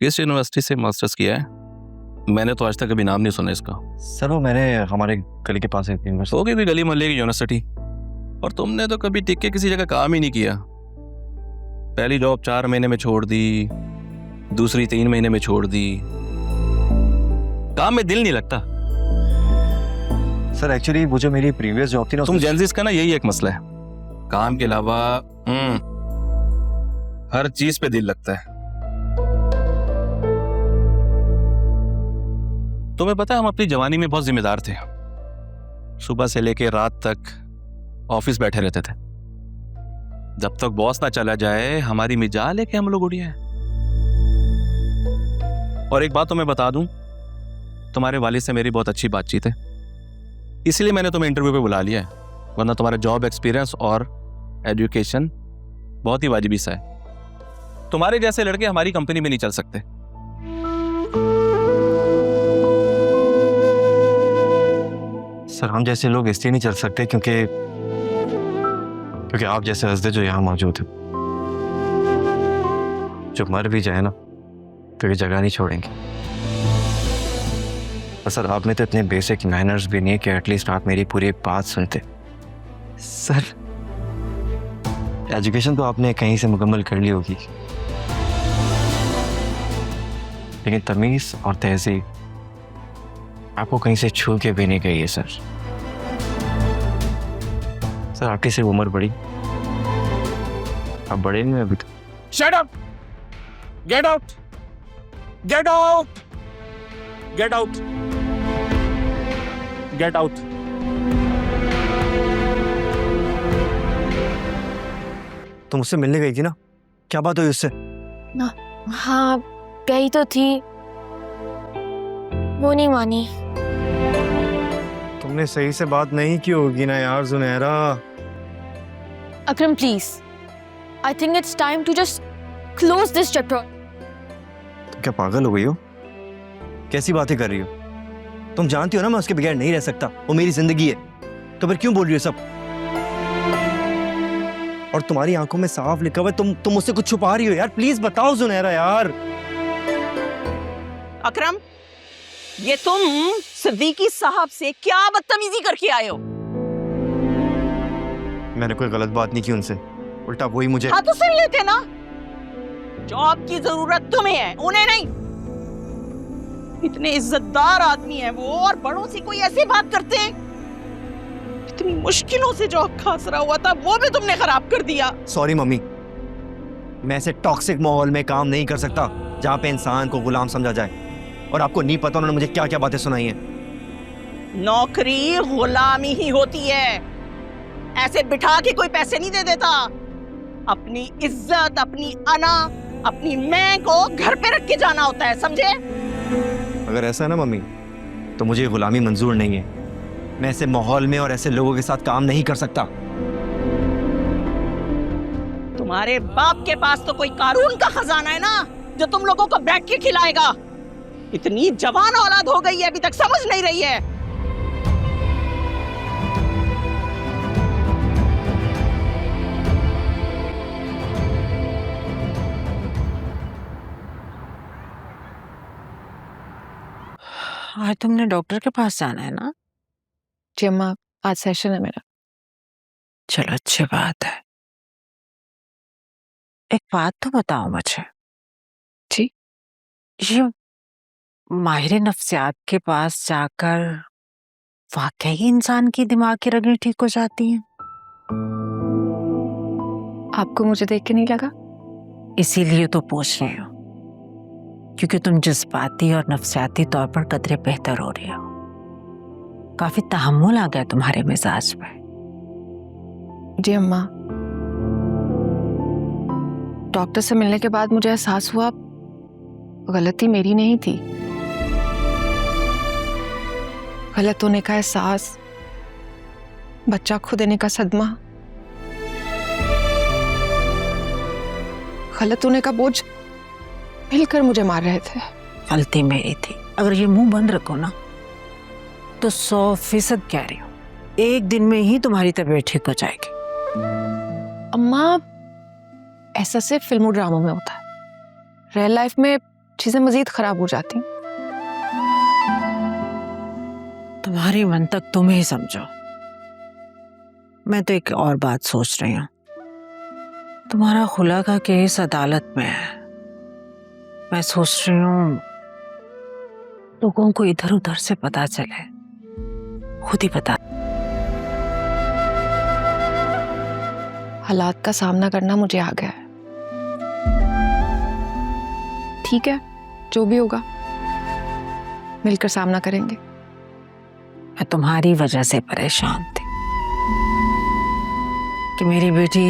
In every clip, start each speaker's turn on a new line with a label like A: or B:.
A: किस यूनिवर्सिटी से मास्टर्स किया है? मैंने तो आज तक कभी नाम नहीं सुना इसका।
B: सर वो मैंने हमारे गली के पास एक यूनिवर्सिटी।
A: होगी कोई गली मोहल्ले की यूनिवर्सिटी। और तुमने तो कभी टिक के किसी जगह काम ही नहीं किया। पहली जॉब 4 महीने में छोड़ दी, दूसरी 3 महीने में छोड़ दी। काम में दिल नहीं लगता।
B: सर एक्चुअली वो जो मेरी प्रीवियस जॉब थी ना,
A: तुम जेंजिस का ना यही एक मसला है, काम के अलावा हर चीज पे दिल लगता है। तुम्हें पता है हम अपनी जवानी में बहुत जिम्मेदार थे। सुबह से लेकर रात तक ऑफिस बैठे रहते थे। जब तक बॉस ना चला जाए हमारी मिजा लेके हम लोग उड़िए। और एक बात तो मैं बता दूं, तुम्हारे वालिद से मेरी बहुत अच्छी बातचीत है, इसलिए मैंने तुम्हें इंटरव्यू पे बुला लिया है। वरना तुम्हारा जॉब एक्सपीरियंस और एजुकेशन बहुत ही वाजिबी सा है। तुम्हारे जैसे लड़के हमारी कंपनी में नहीं चल सकते।
B: सर हम जैसे लोग इसलिए नहीं चल सकते क्योंकि आप जैसे हस्दे जो यहाँ मौजूद है, जो मर भी जाए ना तो ये जगह नहीं छोड़ेंगे। और सर आप में तो इतने बेसिक मैनर्स भी नहीं कि एटलीस्ट आप मेरी पूरी बात सुनते। सर एजुकेशन तो आपने कहीं से मुकम्मल कर ली होगी, लेकिन तमीज और तहजीब आपको कहीं से छू के भी नहीं गई है। सर आपकी सिर्फ उम्र बड़ी, आप बड़े नहीं अभी तक।
A: Shut up! Get out! Get out! Get out! Get out!
B: तुम उससे मिलने गई थी ना, क्या बात हुई उससे?
C: हाँ गई तो थी, वो नहीं मानी।
B: तुमने सही से बात नहीं की होगी ना यार Junaira.
C: Akram please, I think it's time to just close this chapter.
B: तुम क्या पागल हो गई हो? कैसी बातें कर रही हो? तुम जानती हो ना मैं उसके बगैर नहीं रह सकता, वो मेरी जिंदगी है। तो फिर क्यों बोल रही हो सब? और तुम्हारी आंखों में साफ लिखा हुआ है, तुम मुझसे कुछ छुपा रही हो यार। प्लीज बताओ जुनैरा यार।
D: अकरम, ये तुम सिद्दीकी साहब से क्या बदतमीजी करके आए हो?
B: मैंने कोई गलत बात नहीं की उनसे, उल्टा वही मुझे।
D: हाँ तो सुन लेते ना। जॉब की जरूरत तुम्हें है, उन्हें नहीं। इतने इज्जतदार आदमी हैं वो, और बड़ों से कोई ऐसी बात करते हैं? इतनी मुश्किलों से जॉब खासरा हुआ था, वो भी तुमने खराब कर दिया।
B: सॉरी मम्मी, मैं ऐसे टॉक्सिक माहौल में काम नहीं कर सकता जहां पे इंसान को गुलाम समझा जाए। और आपको नहीं पता उन्होंने मुझे क्या क्या बातें सुनाई हैं।
D: नौकरी गुलामी ही होती है, ऐसे बिठा के कोई पैसे नहीं दे देता। अपनी इज्जत, अपनी अना, अपनी मैं को घर पे रख के जाना होता है, समझे?
B: अगर ऐसा है ना मम्मी, तो मुझे गुलामी मंजूर नहीं है। मैं ऐसे माहौल में और ऐसे लोगों के साथ काम नहीं कर सकता।
D: तुम्हारे बाप के पास तो कोई कानून का खजाना है ना, जो तुम लोगों को बैठ के खिलाएगा। इतनी जवान औलाद हो गई है, अभी तक समझ नहीं रही है।
E: आज तुमने डॉक्टर के पास जाना है ना?
C: जी अम्मा, आज सेशन है मेरा।
E: चलो अच्छी बात है। एक बात तो बताओ मुझे।
C: जी?
E: ये माहिर नफ्सियात के पास जाकर वाकई इंसान की दिमाग की रगें ठीक हो जाती हैं?
C: आपको मुझे देख के नहीं लगा?
E: इसीलिए तो पूछ रही हूँ, क्योंकि तुम जज्बाती और नफ्सियाती तौर पर कदरे बेहतर हो रही हो। काफी तहम्मुल आ गया तुम्हारे मिजाज में।
C: जी अम्मा, डॉक्टर से मिलने के बाद मुझे एहसास हुआ गलती मेरी नहीं थी। गलत होने का एहसास, बच्चा खो देने का सदमा, गलत होने का बोझ मिलकर मुझे मार रहे थे।
E: गलती मेरी थी। अगर ये मुंह बंद रखो ना तो 100% कह रही हूँ, एक दिन में ही तुम्हारी तबीयत ठीक हो जाएगी।
C: अम्मा, ऐसा सिर्फ फिल्मों ड्रामों में होता है। रियल लाइफ में चीजें मजीद खराब हो जाती।
E: तुम्हारी मन तक तुम ही समझो। मैं तो एक और बात सोच रही हूँ। तुम्हारा खुला का केस अदालत में है। मैं सोच रही हूँ लोगों को इधर उधर से पता चले, खुद ही पता।
C: हालात का सामना करना मुझे आ गया है। ठीक है, जो भी होगा मिलकर सामना करेंगे।
E: मैं तुम्हारी वजह से परेशान थी कि मेरी बेटी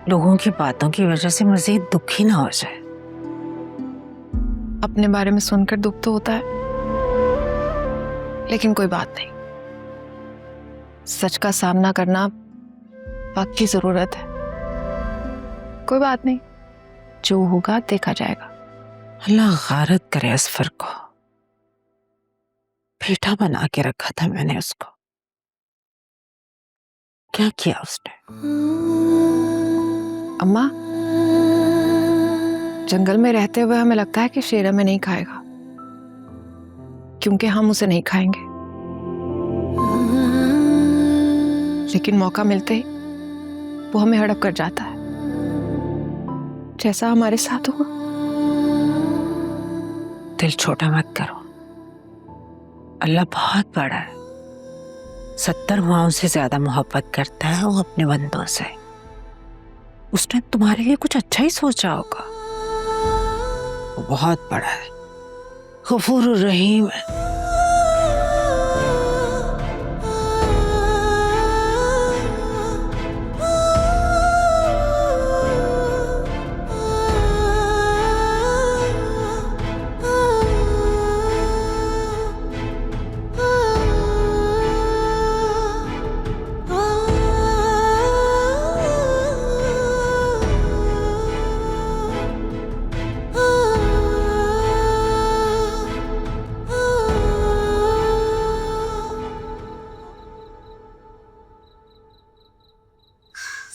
E: लोगों की बातों की वजह से मजीद दुखी ना हो जाए।
C: अपने बारे में सुनकर दुख तो होता है, लेकिन कोई बात नहीं। सच का सामना करना वक्त की जरूरत है। कोई बात नहीं, जो होगा देखा जाएगा।
E: अल्लाह गारत करे असफर को। बेटा बना के रखा था मैंने उसको, क्या किया उसने?
C: अम्मा, जंगल में रहते हुए हमें लगता है कि शेर हमें नहीं खाएगा, क्योंकि हम उसे नहीं खाएंगे। लेकिन मौका मिलते ही वो हमें हड़प कर जाता है, जैसा हमारे साथ हुआ।
E: दिल छोटा मत करो। अल्लाह बहुत बड़ा है। 70 माओं से ज्यादा मोहब्बत करता है वो अपने बंदों से। उसने तुम्हारे लिए कुछ अच्छा ही सोचा होगा। वो बहुत बड़ा है, गफूर रहीम है।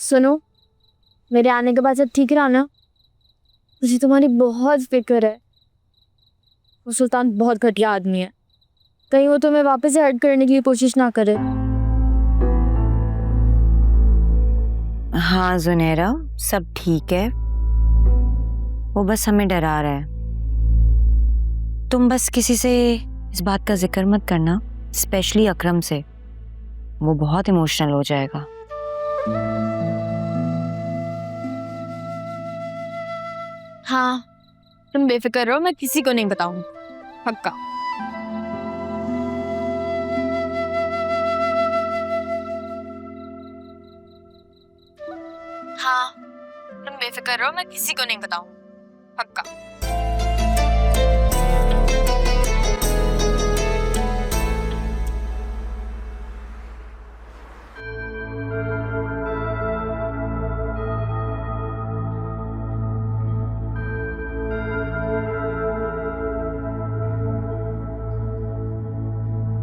F: सुनो, मेरे आने के बाद सब ठीक रहा ना? मुझे तुम्हारी बहुत फिक्र है। वो सुल्तान बहुत घटिया आदमी है, कहीं वो तुम्हें वापस से हर्ट करने की कोशिश ना करे।
G: हाँ जुनेरा, सब ठीक है। वो बस हमें डरा रहा है। तुम बस किसी से इस बात का जिक्र मत करना, स्पेशली अकरम से। वो बहुत इमोशनल हो जाएगा।
C: हाँ, तुम बेफिक्र रहो, मैं किसी को नहीं बताऊंगी, पक्का। हाँ, तुम बेफिक्र रहो, मैं किसी को नहीं बताऊंगी।